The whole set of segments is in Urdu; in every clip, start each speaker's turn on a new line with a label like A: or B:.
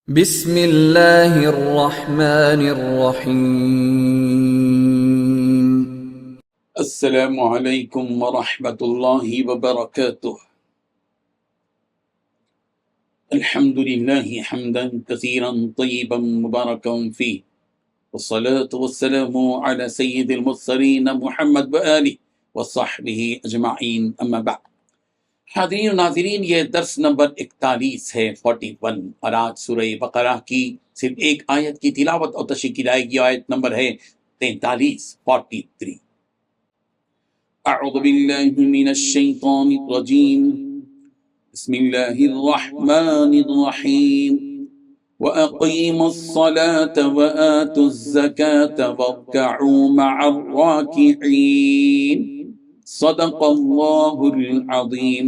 A: بسم اللہ الرحمن الرحیم۔
B: السلام علیکم ورحمۃ اللہ وبرکاتہ۔ الحمد للہ حمدا کثیرا طیبا مبارکا فیہ، والصلاة والسلام علی سید المرسلین محمد وآلہ وصحبہ اجمعین، اما بعد۔ حاضرین و ناظرین، یہ درس نمبر 41 ہے، 41، اور آج سورہ بقرہ کی صرف ایک آیت کی تلاوت اور تشریح کی جائے گی۔ آیت نمبر ہے 43، 43۔ اعوذ باللہ من الشیطان الرجیم، بسم اللہ الرحمن الرحیم، وَأَقِيمُوا الصَّلَاةَ وَآتُوا الزَّكَاةَ وَارْكَعُوا مَعَ الرَّاكِعِينَ، صدق اللہ العظیم۔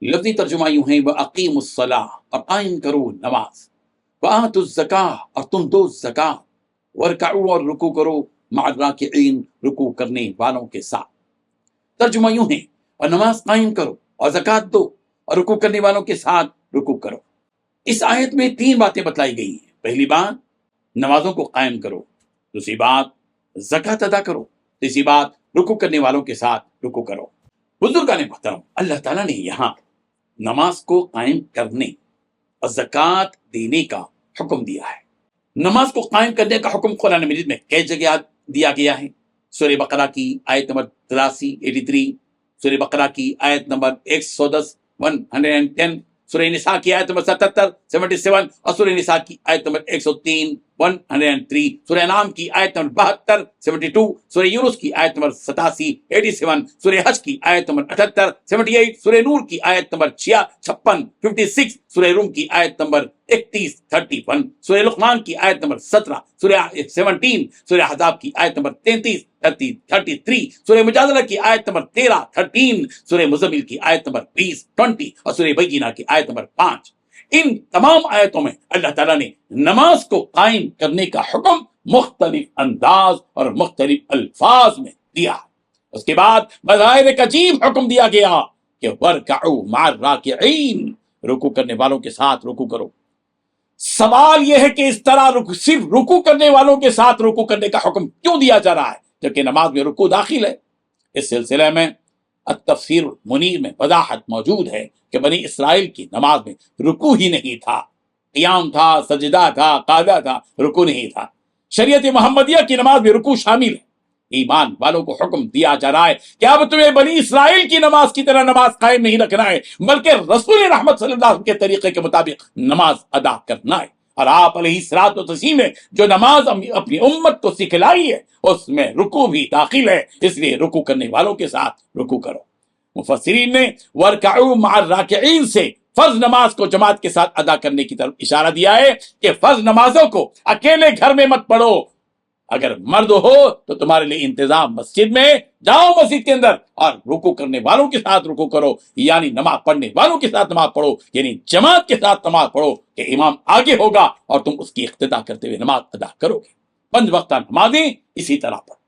B: لفظی ترجمہ یوں ہے، وَأَقِيمُوا الصَّلَاةَ، اور قائم کرو نماز، وَآتُوا الزَّكَاةَ، اور تم دو زکوٰۃ، وَارْكَعُوا، اور رکوع کرو، مع الراکعین، رکوع کرنے والوں کے ساتھ۔ ترجمہ یوں ہے، اور نماز قائم کرو اور زکوٰۃ دو اور رکوع کرنے والوں کے ساتھ رکوع کرو۔ اس آیت میں 3 باتیں بتلائی گئی ہیں۔ پہلی بات، نمازوں کو قائم کرو۔ دوسری بات، زکوٰۃ ادا کرو۔ تیسری بات، رکوع کرنے والوں کے ساتھ رکوع کرو۔ بزرگان محترم، اللہ تعالیٰ نے یہاں نماز کو قائم کرنے اور زکوٰۃ دینے کا حکم دیا ہے۔ نماز کو قائم کرنے کا حکم قرآن مجید میں کئی جگہ دیا گیا ہے۔ سورہ بقرہ کی آیت نمبر 83، 83، سورہ بقرہ کی آیت نمبر 110، 110، سورہ نساء کی آیت نمبر 77، 77، اور سورہ نساء کی آیت نمبر 103، 103، سورہ انعام کی آیت نمبر 72، 72، سورہ یونس کی آیت نمبر 87، 87، سورہ حج کی آیت نمبر 78، 78، سورہ نور کی آیت نمبر 56، 56، سورہ روم کی آیت نمبر 31، 31، سورہ لقمان کی آیت نمبر 17، سورہ 17، سورہ احزاب کی آیت نمبر 33، 33، سورہ مجادلہ کی آیت نمبر 13، 13، سورہ مزمل کی آیت نمبر 20، 20، اور سورہ بینہ کی آیت نمبر 5۔ ان تمام آیتوں میں اللہ تعالیٰ نے نماز کو قائم کرنے کا حکم مختلف انداز اور مختلف الفاظ میں دیا۔ اس کے بعد بظاہر ایک عجیب حکم دیا گیا کہ وَارْكَعُوا مَعَ الرَّاكِعِينَ، رکوع کرنے والوں کے ساتھ رکوع کرو۔ سوال یہ ہے کہ اس طرح صرف رکوع کرنے والوں کے ساتھ رکوع کرنے کا حکم کیوں دیا جا رہا ہے، جبکہ نماز میں رکوع داخل ہے؟ اس سلسلے میں التفسیر منیر میں وضاحت موجود ہے کہ بنی اسرائیل کی نماز میں رکوع ہی نہیں تھا، قیام تھا، سجدہ تھا، قعدہ تھا، رکوع نہیں تھا۔ شریعت محمدیہ کی نماز میں رکوع شامل ہے۔ ایمان والوں کو حکم دیا جا رہا ہے کہ اب تمہیں بنی اسرائیل کی نماز کی طرح نماز قائم نہیں رکھنا ہے، بلکہ رسول رحمت صلی اللہ علیہ وسلم کے طریقے کے مطابق نماز ادا کرنا ہے۔ اور آپ علیہ الصلوۃ والتسلیم نے جو نماز اپنی امت کو سکھلائی ہے اس میں رکوع بھی داخل ہے، اس لیے رکوع کرنے والوں کے ساتھ رکوع کرو۔ مفسرین نے وَارْكَعُوا مَعَ الرَّاكِعِينَ سے فرض نماز کو جماعت کے ساتھ ادا کرنے کی طرف اشارہ دیا ہے کہ فرض نمازوں کو اکیلے گھر میں مت پڑھو، اگر مرد ہو تو تمہارے لیے انتظام مسجد میں، جاؤ مسجد کے اندر اور رکوع کرنے والوں کے ساتھ رکوع کرو، یعنی نماز پڑھنے والوں کے ساتھ نماز پڑھو، یعنی جماعت کے ساتھ نماز پڑھو کہ امام آگے ہوگا اور تم اس کی اقتداء کرتے ہوئے نماز ادا کرو گے۔ 5 وقتہ نمازیں اسی طرح پڑھو۔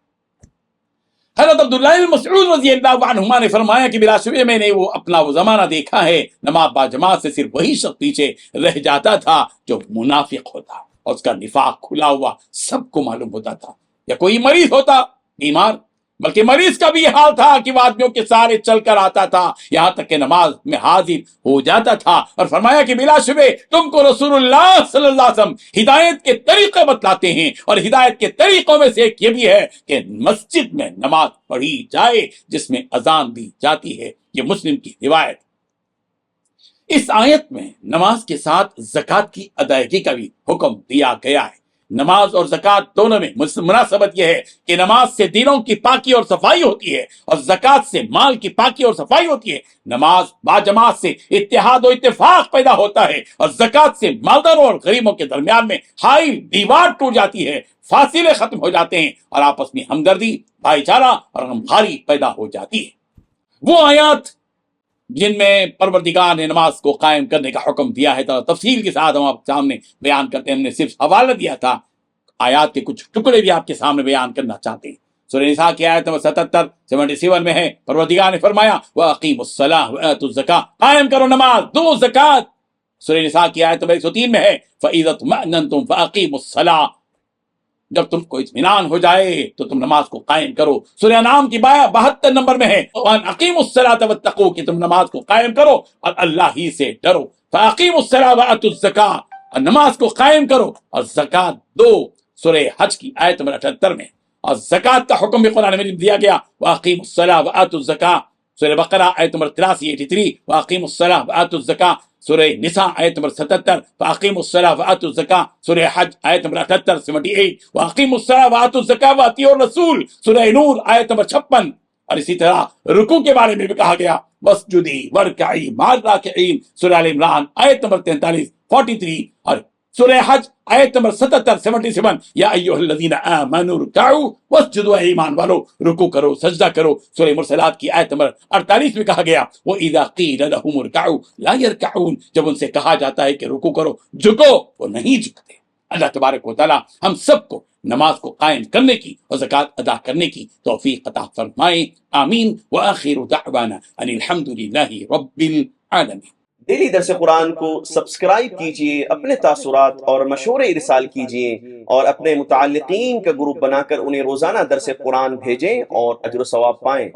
B: حضرت عبداللہ بن مسعود رضی اللہ عنہما نے فرمایا کہ بلا شبہ میں نے اپنا وہ زمانہ دیکھا ہے، نماز با جماعت سے صرف وہی شخص پیچھے رہ جاتا تھا جو منافق ہوتا، اور اس کا نفاق کھلا ہوا سب کو معلوم ہوتا تھا، یا کوئی مریض ہوتا، بیمار، بلکہ مریض کا بھی یہ حال تھا کہ وہ آدمیوں کے سارے چل کر آتا تھا، یہاں تک کہ نماز میں حاضر ہو جاتا تھا۔ اور فرمایا کہ بلا شبہ تم کو رسول اللہ صلی اللہ علیہ وسلم ہدایت کے طریقے بتلاتے ہیں، اور ہدایت کے طریقوں میں سے ایک یہ بھی ہے کہ مسجد میں نماز پڑھی جائے جس میں اذان دی جاتی ہے۔ یہ مسلم کی روایت۔ اس آیت میں نماز کے ساتھ زکوٰۃ کی ادائیگی کا بھی حکم دیا گیا ہے۔ نماز اور زکوٰۃ دونوں میں مناسبت یہ ہے کہ نماز سے دلوں کی پاکی اور صفائی ہوتی ہے، اور زکوٰۃ سے مال کی پاکی اور صفائی ہوتی ہے۔ نماز با جماعت سے اتحاد و اتفاق پیدا ہوتا ہے، اور زکوٰۃ سے مالداروں اور غریبوں کے درمیان میں حائل دیوار ٹوٹ جاتی ہے، فاصلے ختم ہو جاتے ہیں، اور آپس میں ہمدردی، بھائی چارہ اور غمخواری پیدا ہو جاتی ہے۔ وہ آیات جن میں پروردگار نے نماز کو قائم کرنے کا حکم دیا ہے، تو تفصیل کے ساتھ ہم آپ کے سامنے بیان کرتے ہیں۔ ہم نے صرف حوالہ دیا تھا، آیات کے کچھ ٹکڑے بھی آپ کے سامنے بیان کرنا چاہتے ہیں۔ سورہ نساء کی آیت نمبر 77، 77 میں ہے، پروردگار نے فرمایا وَأَقِيمُوا الصَّلَاةَ وَآتُوا الزَّكَاةَ، قائم کرو نماز، دو زکوٰۃ، سورہ نساء کی آیت نمبر 103 میں ہے فَإِذَا اطْمَأْنَنْتُمْ فَأَقِیمُوا الصَّلَاةَ، جب تم کو اطمینان ہو جائے تو تم نماز کو قائم کرو۔ سورہ انعام کی 72 نمبر میں ہے وَأَنْ أَقِیمُوا الصَّلَاةَ وَاتَّقُوا، کہ تم نماز کو قائم کرو اور اللہ ہی سے ڈرو۔ فَأَقِیمُوا الصَّلَاةَ وَآتُوا الزَّکَاةَ، اور نماز کو قائم کرو اور زکوٰۃ دو۔ سورہ حج کی آیت نمبر 78 میں، اور زکوٰۃ کا حکم بھی قرآن مجید میں دیا گیا وَأَقِیمُوا الصَّلَاةَ وَآتُوا الزَّکَاةَ۔ سورہ بقرہ آیت نمبر 83 وَأَقِیمُوا الصَّلَاةَ وَآتُوا الزَّکَاةَ۔ سورہ نساء آیت نمبر 77 فَأَقِیمُوا الصَّلَاةَ وَآتُوا الزَّکَاةَ۔ سورہ حج آیت نمبر 78 وَأَقِیمُوا الصَّلَاةَ وَآتُوا الزَّکَاةَ وَأَطِیعُوا الرَّسُولَ۔ سورہ نور آیت نمبر 56۔ اور اسی طرح رکوع کے بارے میں بھی کہا گیا وَاسْجُدِي وَارْكَعِي مَعَ الرَّاكِعِينَ۔ سورہ آل عمران آیت نمبر 43 اور سورہ حج آیت نمبر 77 یا ایھا الذین آمنوا ارکعوا واسجدوا، اے ایمان والو رکوع کرو سجدہ کرو۔ سورہ مرسلات کی آیت نمبر 48 میں کہا گیا وَإِذَا قِیلَ لَهُمُ ارْکعوا لَا يَرْکعُونَ، جب ان سے کہا جاتا ہے کہ رکوع کرو جھکو، وہ نہیں جھکتے۔ اللہ تبارک و تعالی ہم سب کو نماز کو قائم کرنے کی اور زکوٰۃ ادا کرنے کی توفیق عطا فرمائے، آمین۔ وآخر دعوانا ان الحمد للہ رب العالمین۔
C: ڈیلی درس قرآن کو سبسکرائب کیجئے، اپنے تاثرات اور مشورے ارسال کیجئے، اور اپنے متعلقین کا گروپ بنا کر انہیں روزانہ درس قرآن بھیجیں اور اجر و ثواب پائیں۔